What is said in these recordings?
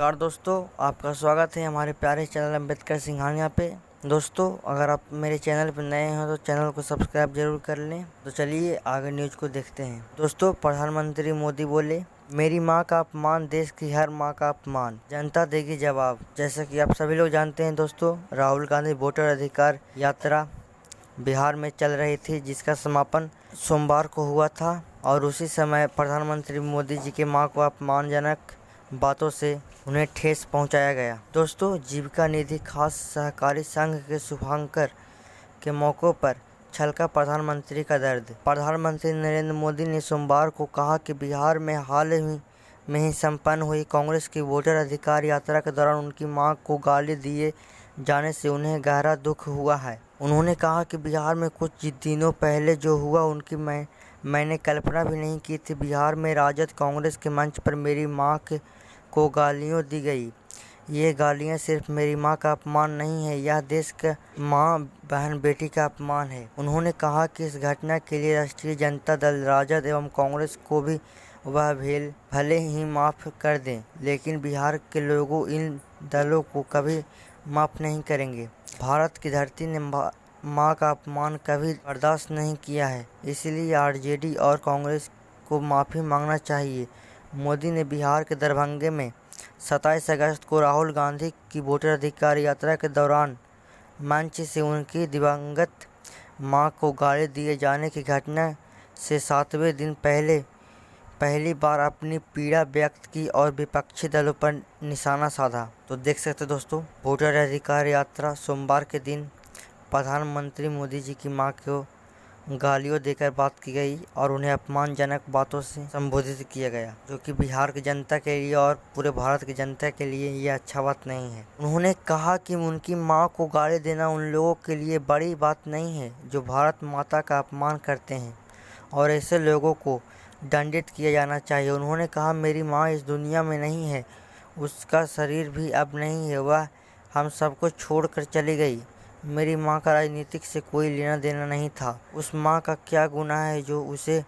नमस्कार दोस्तों, आपका स्वागत है हमारे प्यारे चैनल अम्बेडकर सिंघानिया पे। दोस्तों, अगर आप मेरे चैनल पर नए हैं तो चैनल को सब्सक्राइब जरूर कर लें। तो चलिए आगे न्यूज को देखते हैं। दोस्तों, प्रधानमंत्री मोदी बोले, मेरी मां का अपमान देश की हर मां का अपमान, जनता देगी जवाब। जैसा कि आप सभी लोग जानते हैं दोस्तों, राहुल गांधी वोटर अधिकार यात्रा बिहार में चल रही थी, जिसका समापन सोमवार को हुआ था। और उसी समय प्रधानमंत्री मोदी जी के मां को अपमानजनक बातों से उन्हें ठेस पहुंचाया गया। दोस्तों, जीविका निधि खास सहकारी संघ के शुभारंभ के मौके पर छलका प्रधानमंत्री का दर्द। प्रधानमंत्री नरेंद्र मोदी ने सोमवार को कहा कि बिहार में हाल ही संपन्न हुई कांग्रेस की वोटर अधिकार यात्रा के दौरान उनकी मां को गाली दिए जाने से उन्हें गहरा दुख हुआ है। उन्होंने कहा कि बिहार में कुछ दिनों पहले जो हुआ उनकी मैंने कल्पना भी नहीं की थी। बिहार में राजद कांग्रेस के मंच पर मेरी मां को गालियां दी गई। ये गालियां सिर्फ मेरी मां का अपमान नहीं है, यह देश का मां बहन बेटी का अपमान है। उन्होंने कहा कि इस घटना के लिए राष्ट्रीय जनता दल, राजद एवं कांग्रेस को भी वह भले ही माफ कर दें, लेकिन बिहार के लोगों इन दलों को कभी माफ नहीं करेंगे। भारत की धरती ने मां का अपमान कभी बर्दाश्त नहीं किया है, इसलिए आरजेडी और कांग्रेस को माफी मांगना चाहिए। मोदी ने बिहार के दरभंगे में 27 अगस्त को राहुल गांधी की वोटर अधिकार यात्रा के दौरान मंच से उनकी दिवंगत मां को गाली दिए जाने की घटना से 7वें दिन पहली बार अपनी पीड़ा व्यक्त की और विपक्षी दलों पर निशाना साधा। तो देख सकते दोस्तों, वोटर अधिकार यात्रा सोमवार के दिन प्रधानमंत्री मोदी जी की मां को गालियों देकर बात की गई और उन्हें अपमानजनक बातों से संबोधित किया गया, जो कि बिहार की जनता के लिए और पूरे भारत की जनता के लिए ये अच्छा बात नहीं है। उन्होंने कहा कि उनकी मां को गाली देना उन लोगों के लिए बड़ी बात नहीं है जो भारत माता का अपमान करते हैं, और ऐसे लोगों को दंडित किया जाना चाहिए। उन्होंने कहा, मेरी माँ इस दुनिया में नहीं है, उसका शरीर भी अब नहीं है, वह हम सबको छोड़कर चली गई। मेरी माँ का राजनीतिक से कोई लेना देना नहीं था। उस माँ का क्या गुनाह है जो उसे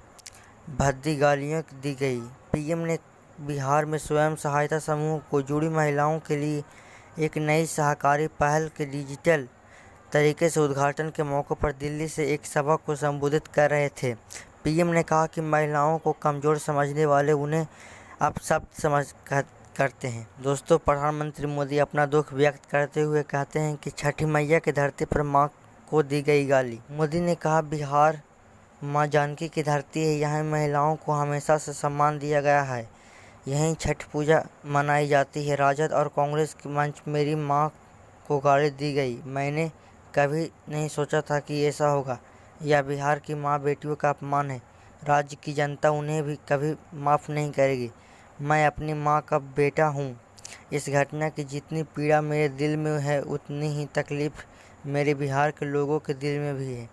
भद्दी गालियाँ दी गई। पीएम ने बिहार में स्वयं सहायता समूह को जुड़ी महिलाओं के लिए एक नई सहकारी पहल के डिजिटल तरीके से उद्घाटन के मौके पर दिल्ली से एक सभा को संबोधित कर रहे थे। पीएम ने कहा कि महिलाओं को कमज़ोर समझने वाले उन्हें अपशब्द समझ करते हैं। दोस्तों, प्रधानमंत्री मोदी अपना दुख व्यक्त करते हुए कहते हैं कि छठी मैया की धरती पर मां को दी गई गाली। मोदी ने कहा, बिहार मां जानकी की धरती है, यहाँ महिलाओं को हमेशा से सम्मान दिया गया है, यहीं छठ पूजा मनाई जाती है। राजद और कांग्रेस के मंच मेरी मां को गाली दी गई। मैंने कभी नहीं सोचा था कि ऐसा होगा। यह बिहार की मां बेटियों का अपमान है। राज्य की जनता उन्हें भी कभी माफ़ नहीं करेगी। मैं अपनी मां का बेटा हूं। इस घटना की जितनी पीड़ा मेरे दिल में है, उतनी ही तकलीफ मेरे बिहार के लोगों के दिल में भी है।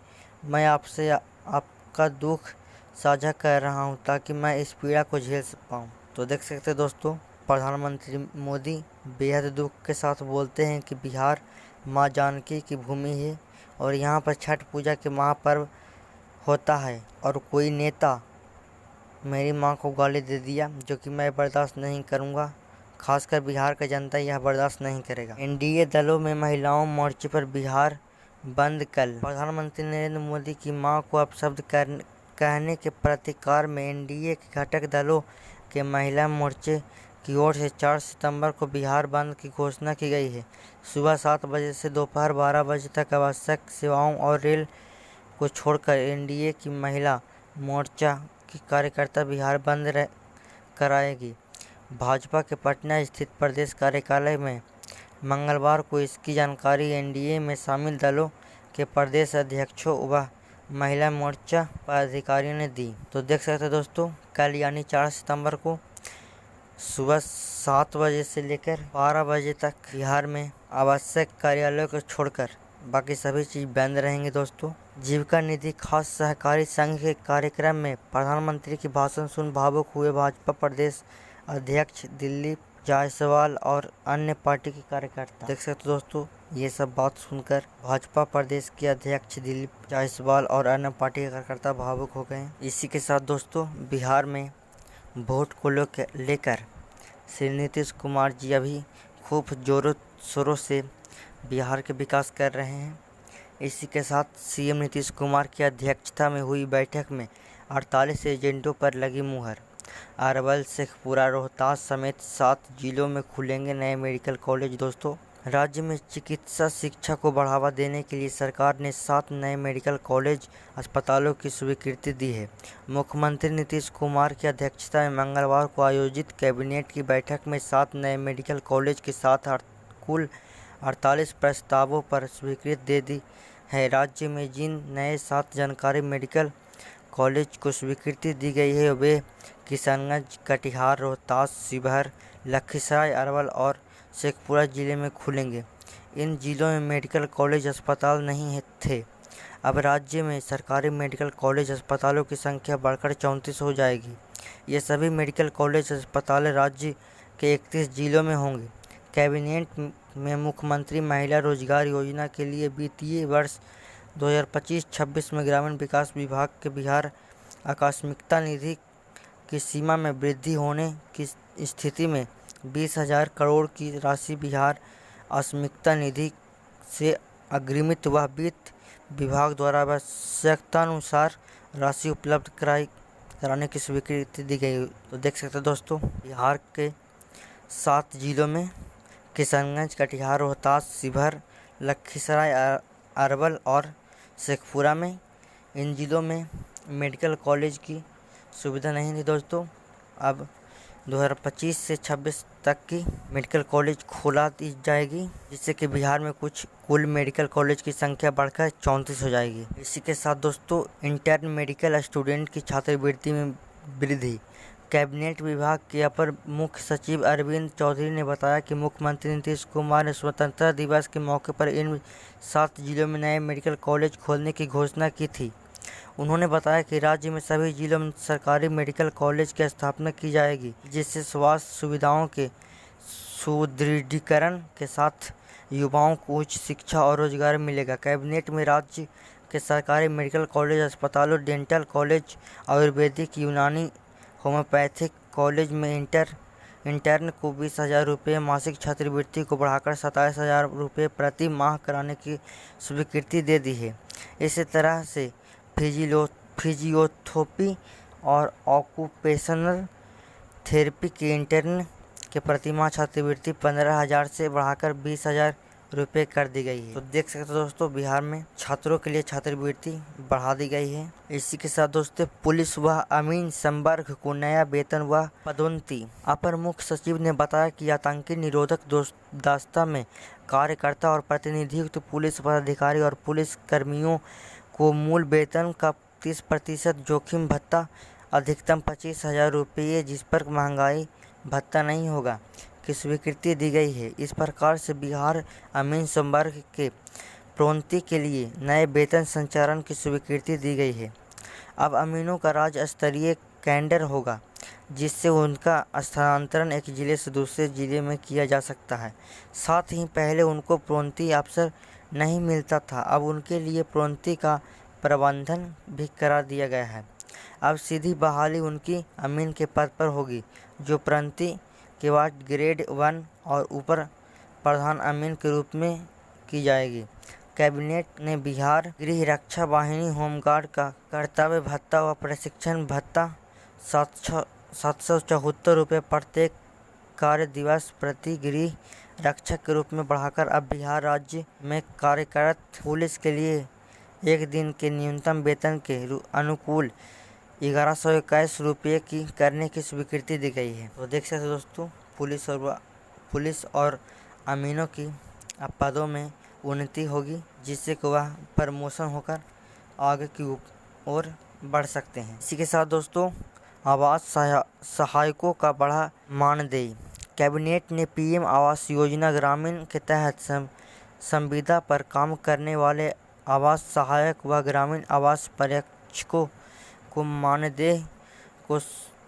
मैं आपसे आपका दुख साझा कर रहा हूं ताकि मैं इस पीड़ा को झेल पाऊं। तो देख सकते दोस्तों, प्रधानमंत्री मोदी बेहद दुख के साथ बोलते हैं कि बिहार मां जानकी की भूमि है और यहाँ पर छठ पूजा के महापर्व होता है, और कोई नेता मेरी मां को गाली दे दिया, जो कि मैं बर्दाश्त नहीं करूंगा। खासकर बिहार का जनता यह बर्दाश्त नहीं करेगा। एनडीए दलों में महिलाओं मोर्चे पर बिहार बंद कल। प्रधानमंत्री नरेंद्र मोदी की मां को अपशब्द कहने के प्रतिकार में एनडीए के घटक दलों के महिला मोर्चे की ओर से 4 सितंबर को बिहार बंद की घोषणा की गई है। सुबह 7 बजे से दोपहर 12 बजे तक आवश्यक सेवाओं और रेल को छोड़कर एनडीए की महिला मोर्चा की कार्यकर्ता बिहार बंद कराएगी। भाजपा के पटना स्थित प्रदेश कार्यालय में मंगलवार को इसकी जानकारी एनडीए में शामिल दलों के प्रदेश अध्यक्षों व महिला मोर्चा पदाधिकारियों ने दी। तो देख सकते हैं दोस्तों, कल यानी 4 सितंबर को सुबह 7 बजे से लेकर 12 बजे तक बिहार में आवश्यक कार्यालयों को छोड़कर बाकी सभी चीज़ बंद रहेंगे। दोस्तों, जीविका निधि खास सहकारी संघ के कार्यक्रम में प्रधानमंत्री की भाषण सुन भावुक हुए भाजपा प्रदेश अध्यक्ष दिलीप जायसवाल और अन्य पार्टी के कार्यकर्ता। देख सकते दोस्तों, ये सब बात सुनकर भाजपा प्रदेश के अध्यक्ष दिलीप जायसवाल और अन्य पार्टी के कार्यकर्ता भावुक हो गए। इसी के साथ दोस्तों, बिहार में वोट को लेकर श्री नीतीश कुमार जी अभी खूब जोरों शोरों से बिहार के विकास कर रहे हैं। इसी के साथ सीएम नीतीश कुमार की अध्यक्षता में हुई बैठक में 48 एजेंडों पर लगी मुहर। अरवल, शेखपुरा, रोहतास समेत 7 जिलों में खुलेंगे नए मेडिकल कॉलेज। दोस्तों, राज्य में चिकित्सा शिक्षा को बढ़ावा देने के लिए सरकार ने 7 नए मेडिकल कॉलेज अस्पतालों की स्वीकृति दी है। मुख्यमंत्री नीतीश कुमार की अध्यक्षता में मंगलवार को आयोजित कैबिनेट की बैठक में 7 नए मेडिकल कॉलेज के साथ कुल 48 प्रस्तावों पर स्वीकृति दे दी है। राज्य में जिन नए 7 जानकारी मेडिकल कॉलेज को स्वीकृति दी गई है वे किशनगंज, कटिहार, रोहतास, शिवहर, लखीसराय, अरवल और शेखपुरा जिले में खुलेंगे। इन जिलों में मेडिकल कॉलेज अस्पताल नहीं थे। अब राज्य में सरकारी मेडिकल कॉलेज अस्पतालों की संख्या बढ़कर 34 हो जाएगी। ये सभी मेडिकल कॉलेज अस्पताल राज्य के 31 जिलों में होंगे। कैबिनेट में मुख्यमंत्री महिला रोजगार योजना के लिए वित्तीय वर्ष 2025-26 में ग्रामीण विकास विभाग के बिहार आकस्मिकता निधि की सीमा में वृद्धि होने की स्थिति में 20,000 करोड़ की राशि बिहार आकस्मिकता निधि से अग्रिमित व वित्त विभाग द्वारा आवश्यकतानुसार राशि उपलब्ध कराने की स्वीकृति दी गई। तो देख सकते हैं दोस्तों, बिहार के 7 जिलों में किशनगंज, कटिहार, रोहतास, शिवहर, लखीसराय, अरवल और शेखपुरा में इन जिलों में मेडिकल कॉलेज की सुविधा नहीं थी। दोस्तों, अब 2025 से 26 तक की मेडिकल कॉलेज खोला दी जाएगी, जिससे कि बिहार में कुल मेडिकल कॉलेज की संख्या बढ़कर 34 हो जाएगी। इसी के साथ दोस्तों, इंटर्न मेडिकल स्टूडेंट की छात्रवृत्ति में वृद्धि। कैबिनेट विभाग के अपर मुख्य सचिव अरविंद चौधरी ने बताया कि मुख्यमंत्री नीतीश कुमार ने स्वतंत्रता दिवस के मौके पर इन 7 जिलों में नए मेडिकल कॉलेज खोलने की घोषणा की थी। उन्होंने बताया कि राज्य में सभी जिलों में सरकारी मेडिकल कॉलेज की स्थापना की जाएगी, जिससे स्वास्थ्य सुविधाओं के सुदृढ़ीकरण के साथ युवाओं को उच्च शिक्षा और रोजगार मिलेगा। कैबिनेट में राज्य के सरकारी मेडिकल कॉलेज अस्पतालों, डेंटल कॉलेज, आयुर्वेदिक, यूनानी, होम्योपैथिक कॉलेज में इंटर्न को 20,000 रुपये मासिक छात्रवृत्ति को बढ़ाकर 27,000 रुपये प्रति माह कराने की स्वीकृति दे दी है। इसी तरह से फिजियोथेरेपी और ऑक्यूपेशनल थेरेपी के इंटर्न के प्रतिमाह छात्रवृत्ति 15,000 से बढ़ाकर 20,000 रुपये कर दी गई है। तो देख सकते हो दोस्तों, बिहार में छात्रों के लिए छात्रवृत्ति बढ़ा दी गई है। इसी के साथ दोस्तों, पुलिस व अमीन संवर्ग को नया वेतन व पदोन्नति। अपर मुख्य सचिव ने बताया कि आतंकी निरोधक दस्ता में कार्यकर्ता और प्रतिनिधियुक्त पुलिस पदाधिकारी और पुलिस कर्मियों को मूल वेतन का 30% जोखिम भत्ता, अधिकतम 25,000 रुपये, जिस पर महंगाई भत्ता नहीं होगा, की स्वीकृति दी गई है। इस प्रकार से बिहार अमीन संवर्ग के प्रोन्नति के लिए नए वेतन संचालन की स्वीकृति दी गई है। अब अमीनों का राज्य स्तरीय कैडर होगा, जिससे उनका स्थानांतरण एक जिले से दूसरे जिले में किया जा सकता है। साथ ही पहले उनको प्रोन्नति अवसर नहीं मिलता था, अब उनके लिए प्रोन्नति का प्रबंधन भी करा दिया गया है। अब सीधी बहाली उनकी अमीन के पद पर होगी, जो प्रोन्नति के बाद ग्रेड 1 और ऊपर प्रधान अमीन के रूप में की जाएगी। कैबिनेट ने बिहार गृह रक्षा वाहिनी होमगार्ड का कर्तव्य भत्ता व प्रशिक्षण भत्ता 774 रुपये प्रत्येक कार्य दिवस प्रति गृह रक्षक के रूप में बढ़ाकर अब बिहार राज्य में कार्यरत पुलिस के लिए एक दिन के न्यूनतम वेतन के अनुकूल 1121 रुपये की करने की स्वीकृति दी गई है। तो देख सकते दोस्तों, पुलिस और अमीनों की अब पदों में उन्नति होगी, जिससे कि वह प्रमोशन होकर आगे की ओर बढ़ सकते हैं। इसी के साथ दोस्तों, आवास सहायकों का बढ़ा मानदेय। कैबिनेट ने पीएम आवास योजना ग्रामीण के तहत संविदा पर काम करने वाले आवास सहायक व ग्रामीण आवास पर्यवेक्षकों को मानदेय को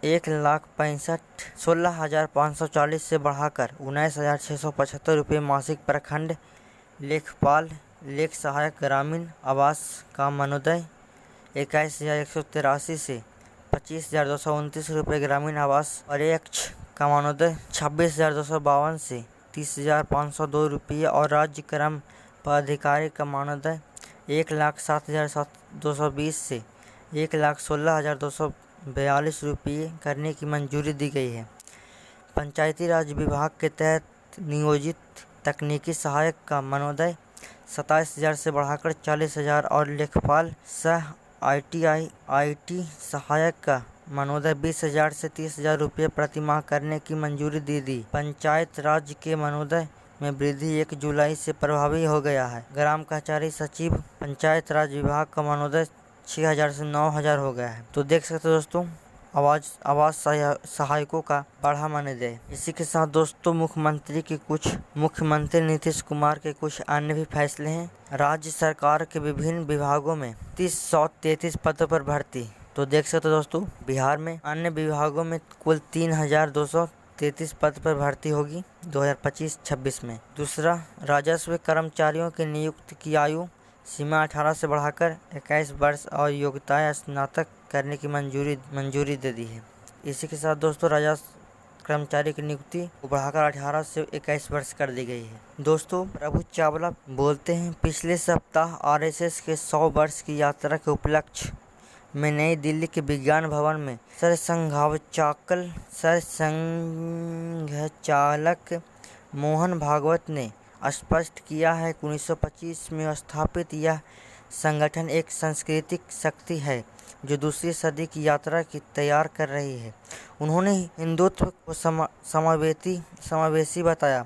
1,16,540 से बढ़ाकर 19,675 रुपये मासिक प्रखंड लेखपाल लेख सहायक ग्रामीण आवास का मानदेय 21,183 से 25,229 रुपये ग्रामीण आवास पर्यवेक्षक का मानोदय 26,252 से 30,502 रुपये और राज्य क्रम पदाधिकारी का मानोदय 1,07,220 से 1,16,242 रुपये करने की मंजूरी दी गई है। पंचायती राज विभाग के तहत नियोजित तकनीकी सहायक का मनोदय 27,000 से बढ़ाकर 40,000 और लेखपाल सह IT सहायक का मनोदय 20,000 से 30,000 रुपये प्रतिमाह करने की मंजूरी दी। पंचायत राज के मनोदय में वृद्धि 1 जुलाई से प्रभावी हो गया है। ग्राम कचहरी सचिव पंचायत राज विभाग का मनोदय 6,000 से 9,000 हो गया है। तो देख सकते हो दोस्तों, आवास सहायकों का बढ़ा मनोदय। इसी के साथ दोस्तों मुख्यमंत्री नीतीश कुमार के कुछ अन्य भी फैसले हैं। राज्य सरकार के विभिन्न विभागों में 333 पदों पर भर्ती। तो देख सकते हो दोस्तों, बिहार में अन्य विभागों में कुल 3,233 पद पर भर्ती होगी 2025-26 में। दूसरा, राजस्व कर्मचारियों की नियुक्ति की आयु सीमा 18 से बढ़ाकर 21 वर्ष और योग्यता स्नातक करने की मंजूरी दे दी है। इसी के साथ दोस्तों, राजस्व कर्मचारी की नियुक्ति को बढ़ाकर 18 से 21 वर्ष कर दी गई है। दोस्तों, प्रभु चावला बोलते हैं, पिछले सप्ताह RSS के 100 वर्ष की यात्रा के उपलक्ष्य में नई दिल्ली के विज्ञान भवन में सरसंघचालक मोहन भागवत ने स्पष्ट किया है कि 1925 में स्थापित यह संगठन एक सांस्कृतिक शक्ति है जो दूसरी सदी की यात्रा की तैयार कर रही है। उन्होंने हिंदुत्व को समावेशी बताया,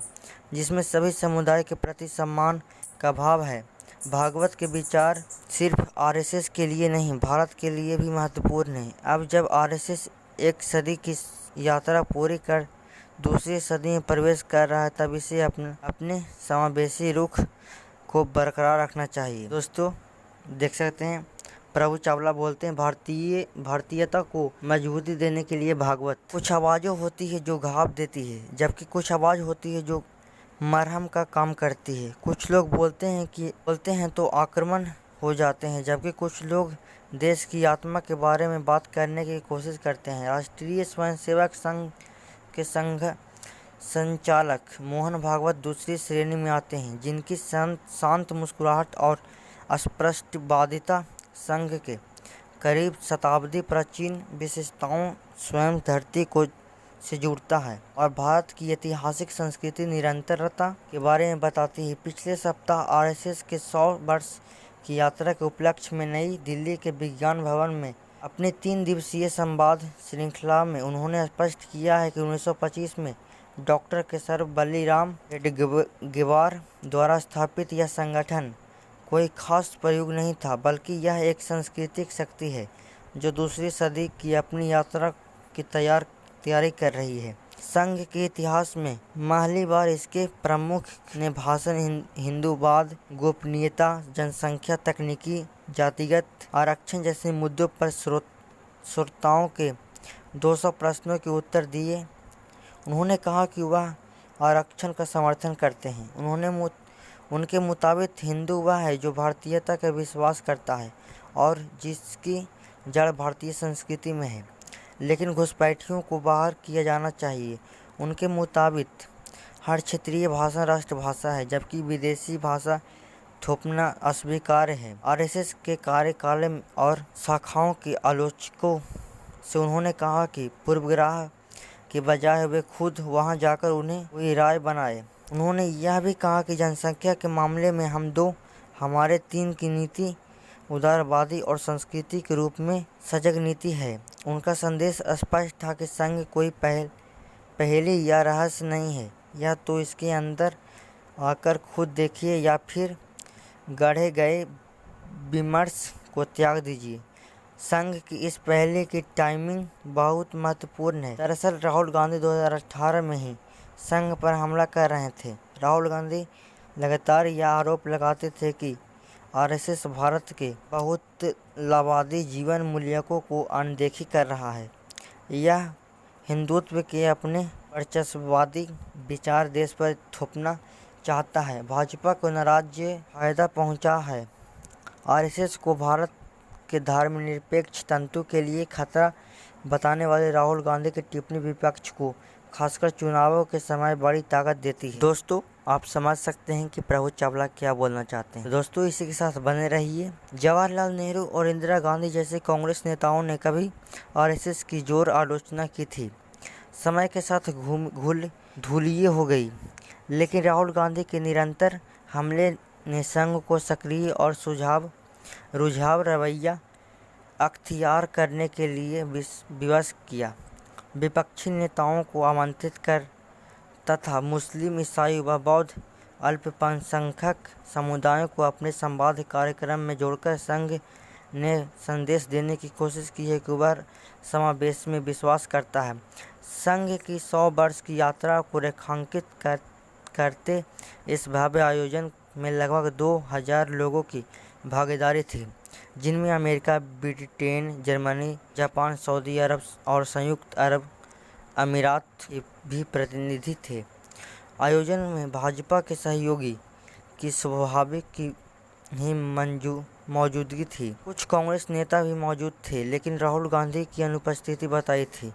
जिसमें सभी समुदाय के प्रति सम्मान का भाव है। भागवत के विचार सिर्फ RSS के लिए नहीं, भारत के लिए भी महत्वपूर्ण है। अब जब RSS एक सदी की यात्रा पूरी कर दूसरी सदी में प्रवेश कर रहा है, तब इसे अपने समावेशी रुख को बरकरार रखना चाहिए। दोस्तों, देख सकते हैं, प्रभु चावला बोलते हैं, भारतीयता को मजबूती देने के लिए भागवत। कुछ आवाज़ें होती है जो घाव देती है, जबकि कुछ आवाज़ होती है जो मरहम का काम करती है। कुछ लोग बोलते हैं तो आक्रमण हो जाते हैं, जबकि कुछ लोग देश की आत्मा के बारे में बात करने की कोशिश करते हैं। राष्ट्रीय स्वयंसेवक संघ के संघ संचालक मोहन भागवत दूसरी श्रेणी में आते हैं, जिनकी शांत मुस्कुराहट और अस्पष्टवादिता संघ के करीब शताब्दी प्राचीन विशेषताओं स्वयं धरती को से जुड़ता है और भारत की ऐतिहासिक संस्कृति निरंतरता के बारे में बताती है। पिछले सप्ताह RSS के 100 वर्ष की यात्रा के उपलक्ष्य में नई दिल्ली के विज्ञान भवन में अपनी 3 दिवसीय संवाद श्रृंखला में उन्होंने स्पष्ट किया है कि 1925 में डॉक्टर केशव बलीराम हेडगेवार द्वारा स्थापित यह संगठन कोई खास प्रयोग नहीं था, बल्कि यह एक सांस्कृतिक शक्ति है जो दूसरी सदी की अपनी यात्रा की तैयारी कर रही है। संघ के इतिहास में पहली बार इसके प्रमुख ने भाषण, हिंदूवाद, गोपनीयता, जनसंख्या, तकनीकी, जातिगत आरक्षण जैसे मुद्दों पर श्रोताओं के 200 प्रश्नों के उत्तर दिए। उन्होंने कहा कि वह आरक्षण का समर्थन करते हैं। उनके मुताबिक हिंदू वह है जो भारतीयता का विश्वास करता है और जिसकी जड़ भारतीय संस्कृति में है, लेकिन घुसपैठियों को बाहर किया जाना चाहिए। उनके मुताबिक हर क्षेत्रीय भाषा राष्ट्रभाषा है, जबकि विदेशी भाषा थोपना अस्वीकार्य है। RSS के कार्यकाल और शाखाओं के आलोचकों से उन्होंने कहा कि पूर्वाग्रह के बजाय वे खुद वहां जाकर उन्हें कोई राय बनाए। उन्होंने यह भी कहा कि जनसंख्या के मामले में हमारे 3 की नीति उदारवादी और संस्कृति के रूप में सजग नीति है। उनका संदेश स्पष्ट था कि संघ कोई पहेली या रहस्य नहीं है, या तो इसके अंदर आकर खुद देखिए या फिर गढ़े गए विमर्श को त्याग दीजिए। संघ की इस पहले की टाइमिंग बहुत महत्वपूर्ण है। दरअसल राहुल गांधी 2018 में ही संघ पर हमला कर रहे थे। राहुल गांधी लगातार यह आरोप लगाते थे कि RSS भारत के बहुत्ववादी जीवन मूल्यों को अनदेखी कर रहा है। यह हिंदुत्व के अपने वर्चस्ववादी विचार देश पर थोपना चाहता है। भाजपा को नाराज्य फायदा पहुंचा है। RSS को भारत के धर्मनिरपेक्ष तंतु के लिए खतरा बताने वाले राहुल गांधी की टिप्पणी विपक्ष को खासकर चुनावों के समय बड़ी ताकत देती है। दोस्तों, आप समझ सकते हैं कि प्रभु चावला क्या बोलना चाहते हैं। दोस्तों, इसी के साथ बने रहिए। जवाहरलाल नेहरू और इंदिरा गांधी जैसे कांग्रेस नेताओं ने कभी आरएसएस की जोर आलोचना की थी। समय के साथ घुल धूलिए हो गई, लेकिन राहुल गांधी के निरंतर हमले ने संघ को सक्रिय और रुझाव रवैया अख्तियार करने के लिए विवश किया। विपक्षी नेताओं को आमंत्रित कर तथा मुस्लिम, ईसाई व बौद्ध अल्पसंख्यक समुदायों को अपने संवाद कार्यक्रम में जोड़कर संघ ने संदेश देने की कोशिश की है कि वह समावेश में विश्वास करता है। संघ की 100 वर्ष की यात्रा को रेखांकित करते इस भव्य आयोजन में लगभग 2000 लोगों की भागीदारी थी, जिनमें अमेरिका, ब्रिटेन, जर्मनी, जापान, सऊदी अरब और संयुक्त अरब अमीरात के भी प्रतिनिधि थे। आयोजन में भाजपा के सहयोगी की स्वाभाविक ही मौजूदगी थी। कुछ कांग्रेस नेता भी मौजूद थे, लेकिन राहुल गांधी की अनुपस्थिति बताई थी।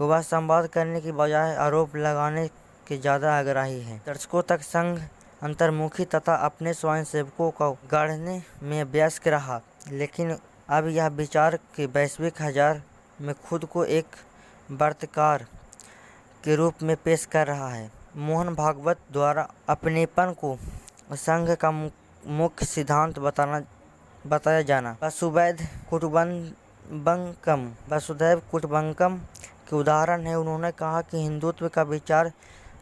वह संवाद करने की बजाय आरोप लगाने के ज़्यादा आग्रही हैं। दर्शकों तक संघ अंतर्मुखी तथा अपने स्वयंसेवकों को गढ़ने में व्यस्त रहा, लेकिन अब यह विचार के वैश्विक बाजार में खुद को एक वार्ताकार के रूप में पेश कर रहा है। मोहन भागवत द्वारा अपनेपन को संघ का मुख्य सिद्धांत बताया जाना वसुधैव कुटुम्बकम के उदाहरण है। उन्होंने कहा कि हिंदुत्व का विचार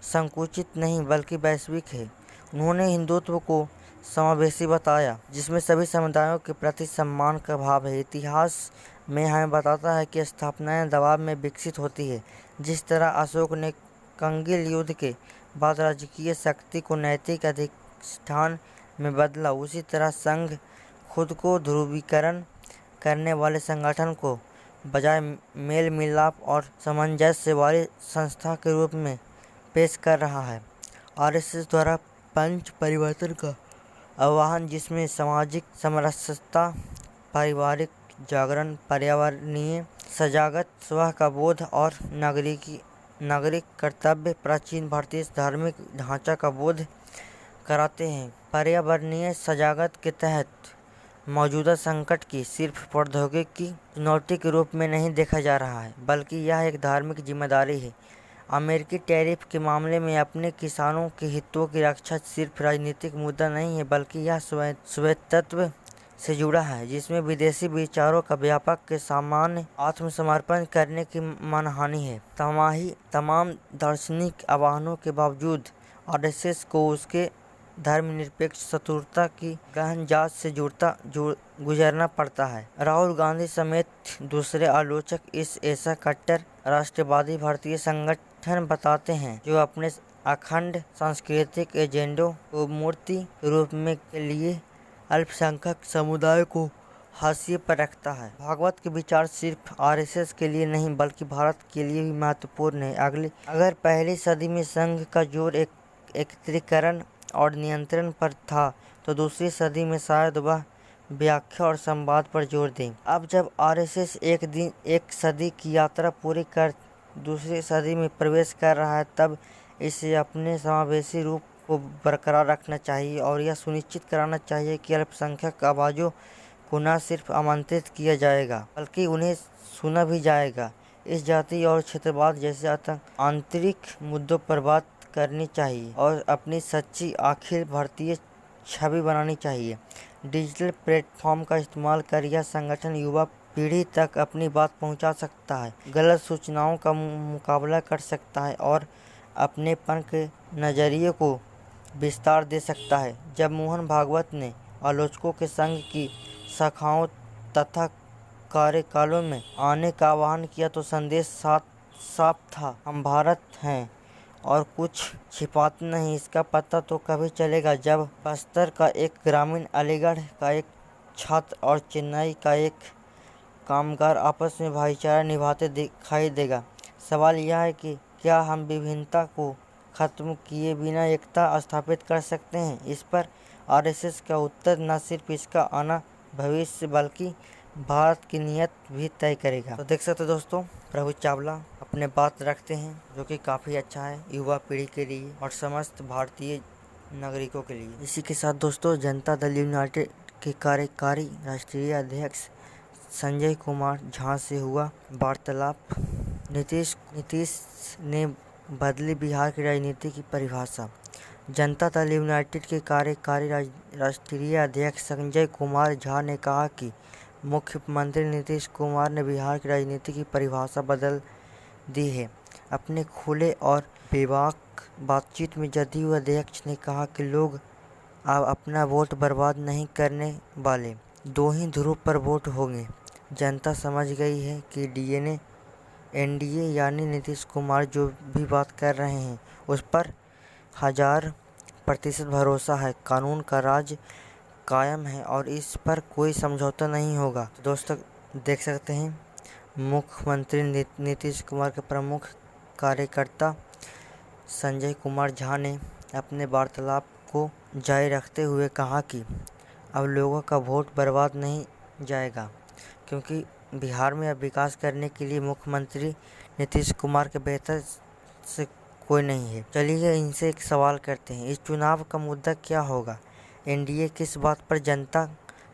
संकुचित नहीं बल्कि वैश्विक है। उन्होंने हिंदुत्व को समावेशी बताया, जिसमें सभी समुदायों के प्रति सम्मान का भाव है। इतिहास में हमें बताता है कि स्थापनाएं दबाव में विकसित होती है। जिस तरह अशोक ने करगिल युद्ध के बाद राजकीय शक्ति को नैतिक अधिष्ठान में बदला, उसी तरह संघ खुद को ध्रुवीकरण करने वाले संगठन को बजाय मेल मिलाप और सामंजस्य वाली संस्था के रूप में पेश कर रहा है। आरएसएस द्वारा पंच परिवर्तन का आह्वान, जिसमें सामाजिक समरसता, पारिवारिक जागरण, पर्यावरणीय सजागत, स्व का बोध और नागरिक कर्तव्य, प्राचीन भारतीय धार्मिक ढांचा का बोध कराते हैं। पर्यावरणीय सजागत के तहत मौजूदा संकट की सिर्फ प्रौद्योगिकी चुनौती के रूप में नहीं देखा जा रहा है, बल्कि यह एक धार्मिक जिम्मेदारी है। अमेरिकी टैरिफ के मामले में अपने किसानों के हितों की रक्षा सिर्फ राजनीतिक मुद्दा नहीं है, बल्कि यह स्वायत्तत्व से जुड़ा है, जिसमें विदेशी विचारों का व्यापक के सामान्य आत्मसमर्पण करने की मानहानि है। तमाम दार्शनिक आह्वानों के बावजूद आरएसएस को उसके धर्मनिरपेक्ष शत्रुता की गहन जांच से गुजरना पड़ता है। राहुल गांधी समेत दूसरे आलोचक इस ऐसा कट्टर राष्ट्रवादी भारतीय संगठन बताते हैं जो अपने अखंड सांस्कृतिक एजेंडों को मूर्ति रूप में के लिए अल्पसंख्यक समुदाय को हाशिए पर रखता है। भागवत के विचार सिर्फ आरएसएस के लिए नहीं बल्कि भारत के लिए भी महत्वपूर्ण है। अगर पहली सदी में संघ का जोर एकत्रीकरण और नियंत्रण पर था, तो दूसरी सदी में शायद वह व्याख्या और संवाद पर जोर दें। अब जब आरएसएस एक सदी की यात्रा पूरी कर दूसरी सदी में प्रवेश कर रहा है, तब इसे अपने समावेशी रूप को बरकरार रखना चाहिए और यह सुनिश्चित कराना चाहिए कि अल्पसंख्यक आवाज़ों को न सिर्फ आमंत्रित किया जाएगा बल्कि उन्हें सुना भी जाएगा। इस जाति और क्षेत्रवाद जैसे आंतरिक मुद्दों पर बात करनी चाहिए और अपनी सच्ची अखिल भारतीय छवि बनानी चाहिए। डिजिटल प्लेटफॉर्म का इस्तेमाल कर यह संगठन युवा पीढ़ी तक अपनी बात पहुंचा सकता है, गलत सूचनाओं का मुकाबला कर सकता है और अपनेपन के नज़रिए को विस्तार दे सकता है। जब मोहन भागवत ने आलोचकों के संघ की शाखाओं तथा कार्यकालों में आने का आह्वान किया तो संदेश साफ था, हम भारत हैं और कुछ छिपाते नहीं। इसका पता तो कभी चलेगा जब बस्तर का एक ग्रामीण, अलीगढ़ का एक छात्र और चेन्नई का एक कामगार आपस में भाईचारा निभाते दिखाई देगा। सवाल यह है कि क्या हम विभिन्नता को खत्म किए बिना एकता स्थापित कर सकते हैं? इस पर आरएसएस का उत्तर न सिर्फ इसका आना भविष्य बल्कि भारत की नीयत भी तय करेगा। तो देख सकते दोस्तों, प्रभु चावला अपने बात रखते हैं, जो कि काफ़ी अच्छा है युवा पीढ़ी के लिए और समस्त भारतीय नागरिकों के लिए। इसी के साथ दोस्तों, जनता दल यूनाइटेड के कार्यकारी राष्ट्रीय अध्यक्ष संजय कुमार झा से हुआ वार्तालाप। नीतीश ने बदली बिहार की राजनीति की परिभाषा। जनता दल यूनाइटेड के कार्यकारी राष्ट्रीय अध्यक्ष संजय कुमार झा ने कहा कि मुख्यमंत्री नीतीश कुमार ने बिहार की राजनीति की परिभाषा बदल दी है। अपने खुले और बेबाक बातचीत में जदयू अध्यक्ष ने कहा कि लोग अब अपना वोट बर्बाद नहीं करने वाले, दो ही ध्रुव पर वोट होंगे। जनता समझ गई है कि एनडीए यानी नीतीश कुमार जो भी बात कर रहे हैं उस पर 1000% भरोसा है। कानून का राज कायम है और इस पर कोई समझौता नहीं होगा। तो दोस्तों, देख सकते हैं मुख्यमंत्री नीतीश कुमार के प्रमुख कार्यकर्ता संजय कुमार झा ने अपने वार्तालाप को जारी रखते हुए कहा कि अब लोगों का वोट बर्बाद नहीं जाएगा, क्योंकि बिहार में अब विकास करने के लिए मुख्यमंत्री नीतीश कुमार के बेहतर से कोई नहीं है। चलिए इनसे एक सवाल करते हैं, इस चुनाव का मुद्दा क्या होगा? एनडीए किस बात पर जनता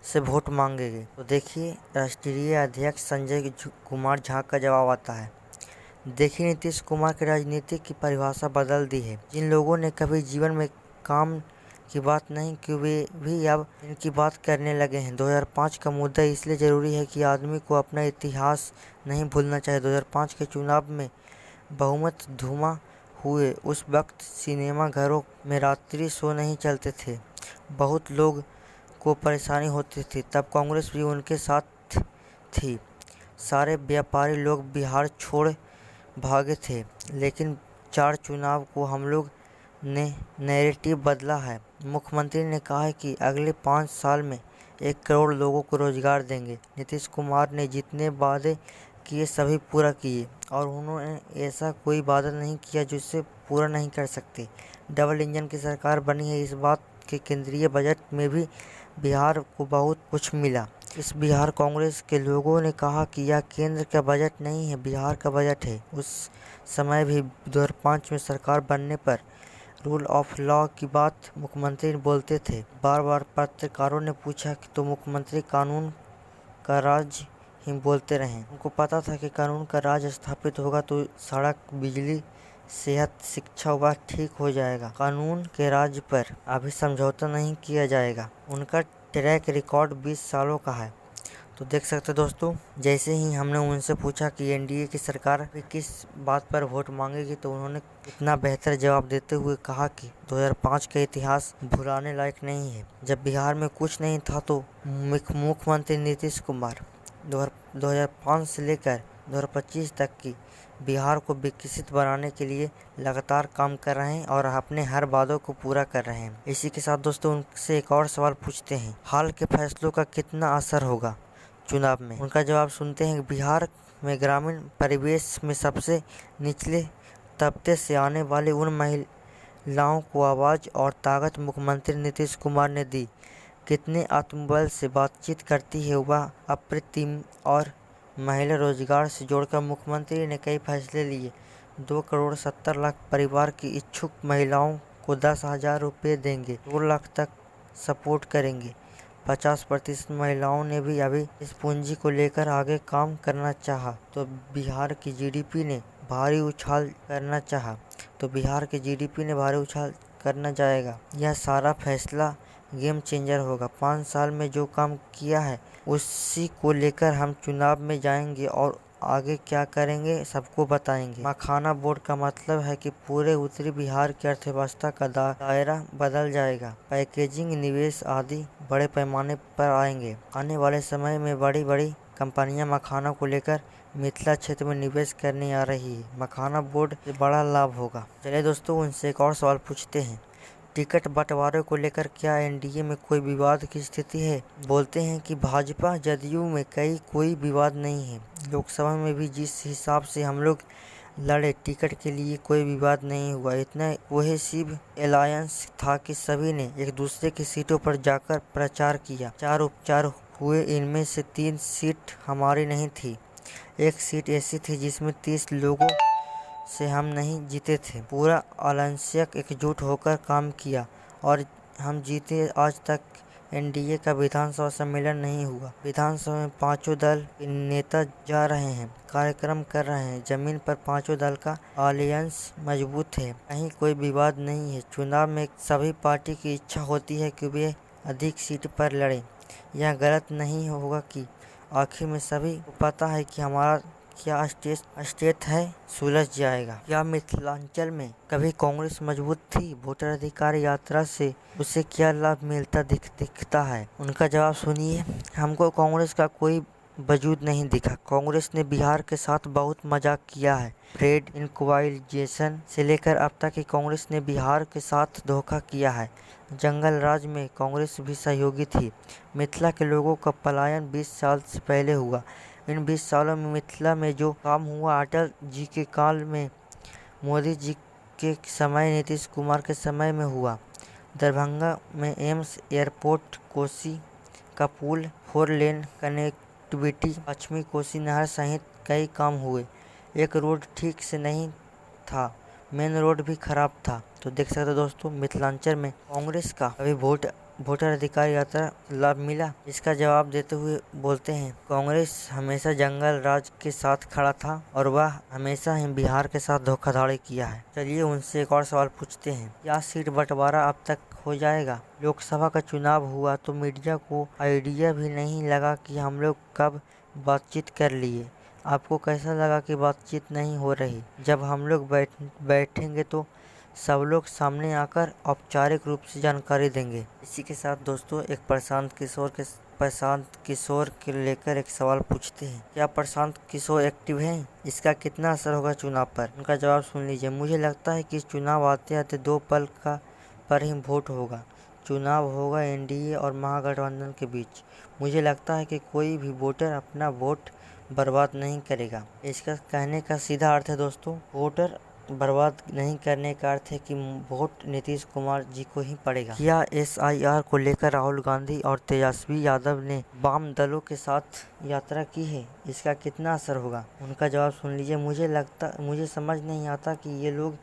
से वोट मांगेगी? तो देखिए, राष्ट्रीय अध्यक्ष संजय कुमार झा का जवाब आता है। देखिए, नीतीश कुमार की राजनीति की परिभाषा बदल दी है। जिन लोगों ने कभी जीवन में काम की बात नहीं की, वे भी अब इनकी बात करने लगे हैं। 2005 का मुद्दा इसलिए ज़रूरी है कि आदमी को अपना इतिहास नहीं भूलना चाहिए। 2005 के चुनाव में बहुमत धुआं हुए उस वक्त सिनेमा घरों में रात्रि शो नहीं चलते थे, बहुत लोग को परेशानी होती थी। तब कांग्रेस भी उनके साथ थी। सारे व्यापारी लोग बिहार छोड़ भागे थे, लेकिन 4 चुनाव को हम लोग ने नैरेटिव बदला है। मुख्यमंत्री ने कहा है कि अगले 5 साल में 1 करोड़ लोगों को रोजगार देंगे। नीतीश कुमार ने जितने वादे किए सभी पूरा किए और उन्होंने ऐसा कोई वादा नहीं किया जिसे पूरा नहीं कर सकते। डबल इंजन की सरकार बनी है, इस बात के केंद्रीय बजट में भी बिहार को बहुत कुछ मिला। इस बिहार कांग्रेस के लोगों ने कहा कि यह केंद्र का बजट नहीं है, बिहार का बजट है। उस समय भी 2005 में सरकार बनने पर रूल ऑफ लॉ की बात मुख्यमंत्री बोलते थे। बार बार पत्रकारों ने पूछा कि तो मुख्यमंत्री कानून का राज ही बोलते रहे। उनको पता था कि कानून का राज स्थापित होगा तो सड़क, बिजली, सेहत, शिक्षा व ठीक हो जाएगा। कानून के राज पर अभी समझौता नहीं किया जाएगा। उनका ट्रैक रिकॉर्ड 20 सालों का है। तो देख सकते दोस्तों, जैसे ही हमने उनसे पूछा कि एनडीए की सरकार किस बात पर वोट मांगेगी, तो उन्होंने इतना बेहतर जवाब देते हुए कहा कि 2005 का इतिहास भुलाने लायक नहीं है। जब बिहार में कुछ नहीं था तो मुख्यमंत्री नीतीश कुमार 2005 से लेकर 2025 तक की बिहार को विकसित बनाने के लिए लगातार काम कर रहे हैं और अपने हर वादों को पूरा कर रहे हैं। इसी के साथ दोस्तों, उनसे एक और सवाल पूछते हैं, हाल के फैसलों का कितना असर होगा चुनाव में? उनका जवाब सुनते हैं। बिहार में ग्रामीण परिवेश में सबसे निचले तबके से आने वाली उन महिलाओं को आवाज़ और ताकत मुख्यमंत्री नीतीश कुमार ने दी। कितने आत्मबल से बातचीत करती है वह अप्रतिम। और महिला रोजगार से जोड़कर मुख्यमंत्री ने कई फैसले लिए। 2,70,00,000 परिवार की इच्छुक महिलाओं को 10,000 रुपये देंगे। 2 लाख तक सपोर्ट करेंगे। 50% महिलाओं ने भी अभी इस पूंजी को लेकर आगे काम करना चाहा तो बिहार की जीडीपी ने भारी उछाल करना जाएगा। यह सारा फैसला गेम चेंजर होगा। 5 साल में जो काम किया है उसी को लेकर हम चुनाव में जाएंगे और आगे क्या करेंगे सबको बताएंगे। मखाना बोर्ड का मतलब है कि पूरे उत्तरी बिहार की अर्थव्यवस्था का दायरा बदल जाएगा। पैकेजिंग, निवेश आदि बड़े पैमाने पर आएंगे। आने वाले समय में बड़ी बड़ी कंपनियां मखाना को लेकर मिथिला क्षेत्र में निवेश करने आ रही है। मखाना बोर्ड से बड़ा लाभ होगा। चलिए दोस्तों, उनसे एक और सवाल पूछते हैं, टिकट बंटवारे को लेकर क्या एनडीए में कोई विवाद की स्थिति है? बोलते हैं कि भाजपा जदयू में कोई विवाद नहीं है। लोकसभा में भी जिस हिसाब से हम लोग लड़े, टिकट के लिए कोई विवाद नहीं हुआ। इतना कोहेसिव अलायंस था कि सभी ने एक दूसरे की सीटों पर जाकर प्रचार किया। 4 उपचार हुए, इनमें से 3 सीट हमारी नहीं थी। एक सीट ऐसी थी जिसमें 30 लोगों से हम नहीं जीते थे। पूरा अलंसक एकजुट होकर काम किया और हम जीते। आज तक एनडीए का विधानसभा सम्मेलन नहीं हुआ। विधानसभा में पांचों दल के नेता जा रहे हैं, कार्यक्रम कर रहे हैं। जमीन पर पांचों दल का अलायंस मजबूत है, कहीं कोई विवाद नहीं है। चुनाव में सभी पार्टी की इच्छा होती है कि वे अधिक सीट पर लड़े। यह गलत नहीं होगा कि आखिर में सभी को पता है कि हमारा क्या स्टेट है सुलझ जाएगा। क्या मिथिलांचल में कभी कांग्रेस मजबूत थी? वोटर अधिकार यात्रा से उसे क्या लाभ मिलता दिखता है? उनका जवाब सुनिए। हमको कांग्रेस का कोई वजूद नहीं दिखा। कांग्रेस ने बिहार के साथ बहुत मजाक किया है। फ्रेड इंक्वाइजेशन से लेकर अब तक की कांग्रेस ने बिहार के साथ धोखा किया है। जंगल राज में कांग्रेस भी सहयोगी थी। मिथिला के लोगों का पलायन 20 साल से पहले हुआ। इन 20 सालों में मिथिला में जो काम हुआ अटल जी के काल में, मोदी जी के समय, नीतीश कुमार के समय में हुआ। दरभंगा में एम्स, एयरपोर्ट, कोसी का पुल, 4 लेन कनेक्टिविटी, पश्चिमी कोसी नहर सहित कई काम हुए। एक रोड ठीक से नहीं था, मेन रोड भी खराब था। तो देख सकते हो दोस्तों, मिथिलांचल में कांग्रेस का अभी वोटर अधिकार यात्रा लाभ मिला। इसका जवाब देते हुए बोलते हैं, कांग्रेस हमेशा जंगल राज के साथ खड़ा था और वह हमेशा ही बिहार के साथ धोखाधड़ी किया है। चलिए उनसे एक और सवाल पूछते हैं, क्या सीट बंटवारा अब तक हो जाएगा? लोकसभा का चुनाव हुआ तो मीडिया को आइडिया भी नहीं लगा कि हम लोग कब बातचीत कर लिए। आपको कैसा लगा कि बातचीत नहीं हो रही? जब हम लोग बैठेंगे तो सब लोग सामने आकर औपचारिक रूप से जानकारी देंगे। इसी के साथ दोस्तों एक प्रशांत किशोर के लेकर एक सवाल पूछते हैं, क्या प्रशांत किशोर एक्टिव हैं? इसका कितना असर होगा चुनाव पर? उनका जवाब सुन लीजिए। मुझे लगता है कि चुनाव आते आते 2 पल पर ही वोट होगा। चुनाव होगा एनडीए और महागठबंधन के बीच। मुझे लगता है कि कोई भी वोटर अपना वोट बर्बाद नहीं करेगा। इसका कहने का सीधा अर्थ है दोस्तों, वोटर बर्बाद नहीं करने का अर्थ है कि वोट नीतीश कुमार जी को ही पड़ेगा। क्या एसआईआर को लेकर राहुल गांधी और तेजस्वी यादव ने वाम दलों के साथ यात्रा की है? इसका कितना असर होगा? उनका जवाब सुन लीजिए। मुझे समझ नहीं आता कि ये लोग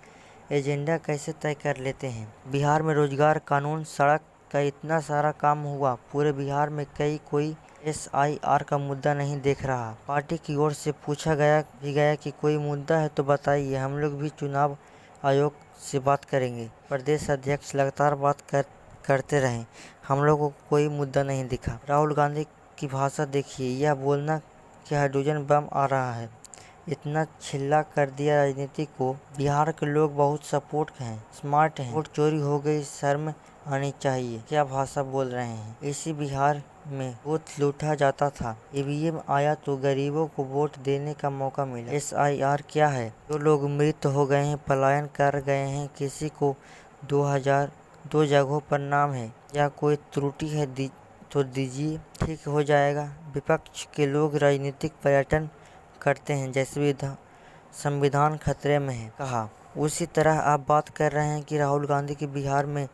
एजेंडा कैसे तय कर लेते हैं। बिहार में रोजगार, कानून, सड़क का इतना सारा काम हुआ। पूरे बिहार में कोई एसआईआर का मुद्दा नहीं देख रहा। पार्टी की ओर से पूछा गया कि कोई मुद्दा है तो बताइए, हम लोग भी चुनाव आयोग से बात करेंगे। प्रदेश अध्यक्ष लगातार बात करते रहे, हम लोग को कोई मुद्दा नहीं दिखा। राहुल गांधी की भाषा देखिए, यह बोलना कि हाइड्रोजन बम आ रहा है, इतना छिल्ला कर दिया राजनीति को। बिहार के लोग बहुत सपोर्ट हैं, स्मार्ट हैं। वोट चोरी हो गई, शर्म आनी चाहिए। क्या भाषा बोल रहे हैं? इसी बिहार में वोट लूटा जाता था, ईवीएम आया तो गरीबों को वोट देने का मौका मिला। एसआईआर क्या है? जो लोग मृत हो गए हैं, पलायन कर गए हैं, किसी को 2002 जगहों पर नाम है या कोई त्रुटि है तो दीजिए, ठीक हो जाएगा। विपक्ष के लोग राजनीतिक पर्यटन करते हैं जैसे संविधान खतरे में है, कहा। उसी तरह आप बात कर रहे हैं कि राहुल गांधी के बिहार में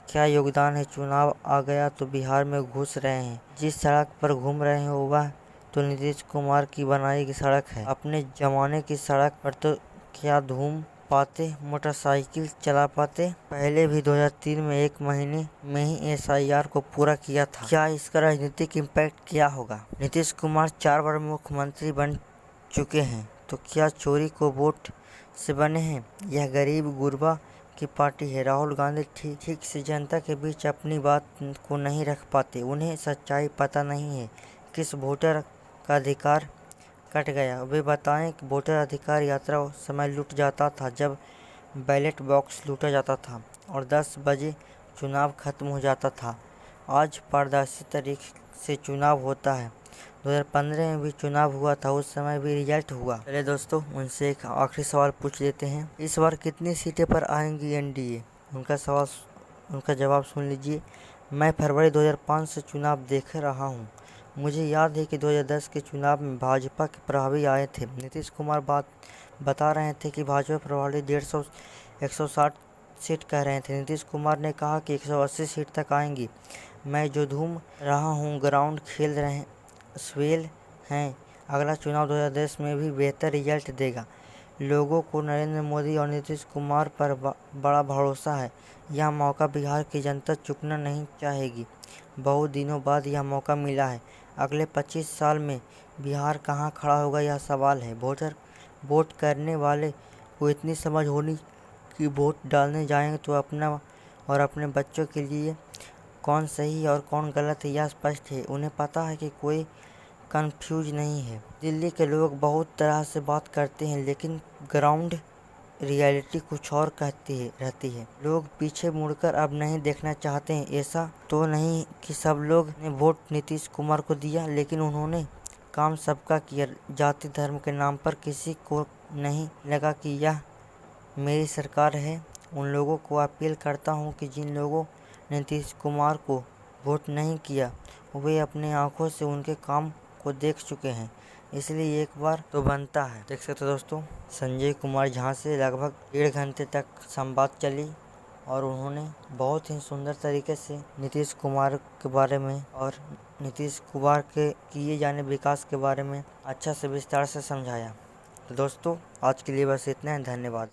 क्या योगदान है? चुनाव आ गया तो बिहार में घुस रहे हैं। जिस सड़क पर घूम रहे हैं वह तो नीतीश कुमार की बनाई गई सड़क है। अपने जमाने की सड़क पर तो क्या धूम पाते, मोटरसाइकिल चला पाते। पहले भी 2003 में 1 महीने में ही एसआईआर को पूरा किया था। क्या इसका राजनीतिक इम्पैक्ट क्या होगा? नीतीश कुमार 4 बार मुख्यमंत्री बन चुके हैं, तो क्या चोरी को वोट से बने हैं? यह गरीब गुरबा की पार्टी है। राहुल गांधी ठीक से जनता के बीच अपनी बात को नहीं रख पाते। उन्हें सच्चाई पता नहीं है, किस वोटर का अधिकार कट गया। वे बताएं कि वोटर अधिकार यात्रा समय लूट जाता था जब बैलेट बॉक्स लूटा जाता था और 10 बजे चुनाव खत्म हो जाता था। आज पारदर्शी तरीके से चुनाव होता है। 2015 में भी चुनाव हुआ था, उस समय भी रिजल्ट हुआ। चलिए दोस्तों उनसे एक आखिरी सवाल पूछ लेते हैं, इस बार कितनी सीटें पर आएंगी एनडीए? उनका जवाब सुन लीजिए। मैं फरवरी 2005 से चुनाव देख रहा हूं। मुझे याद है कि 2010 के चुनाव में भाजपा के प्रभारी आए थे। नीतीश कुमार बता रहे थे कि भाजपा प्रभारी 160 सीट कह रहे थे। नीतीश कुमार ने कहा कि 180 सीट तक आएंगी। मैं जो घूम रहा हूँ, ग्राउंड खेल रहे स्वेल हैं। अगला चुनाव 2010 में भी बेहतर रिजल्ट देगा। लोगों को नरेंद्र मोदी और नीतीश कुमार पर बड़ा भरोसा है। यह मौका बिहार की जनता चूकना नहीं चाहेगी। बहुत दिनों बाद यह मौका मिला है। अगले 25 साल में बिहार कहाँ खड़ा होगा, यह सवाल है। वोट करने वाले को इतनी समझ होनी कि वोट डालने जाएंगे तो अपना और अपने बच्चों के लिए कौन सही और कौन गलत है, यह स्पष्ट है। उन्हें पता है कि कोई कंफ्यूज नहीं है। दिल्ली के लोग बहुत तरह से बात करते हैं, लेकिन ग्राउंड रियलिटी कुछ और रहती है। लोग पीछे मुड़कर अब नहीं देखना चाहते हैं। ऐसा तो नहीं कि सब लोग ने वोट नीतीश कुमार को दिया, लेकिन उन्होंने काम सबका किया। जाति धर्म के नाम पर किसी को नहीं लगा कि यह मेरी सरकार है। उन लोगों को अपील करता हूँ कि जिन लोगों ने नीतीश कुमार को वोट नहीं किया, वे अपने आंखों से उनके काम को देख चुके हैं, इसलिए एक बार तो बनता है। देख सकते दोस्तों, संजय कुमार झा से लगभग 1.5 घंटे तक संवाद चली और उन्होंने बहुत ही सुंदर तरीके से नीतीश कुमार के बारे में और नीतीश कुमार के किए जाने विकास के बारे में अच्छा से विस्तार से समझाया। तो दोस्तों, आज के लिए बस इतना है। धन्यवाद।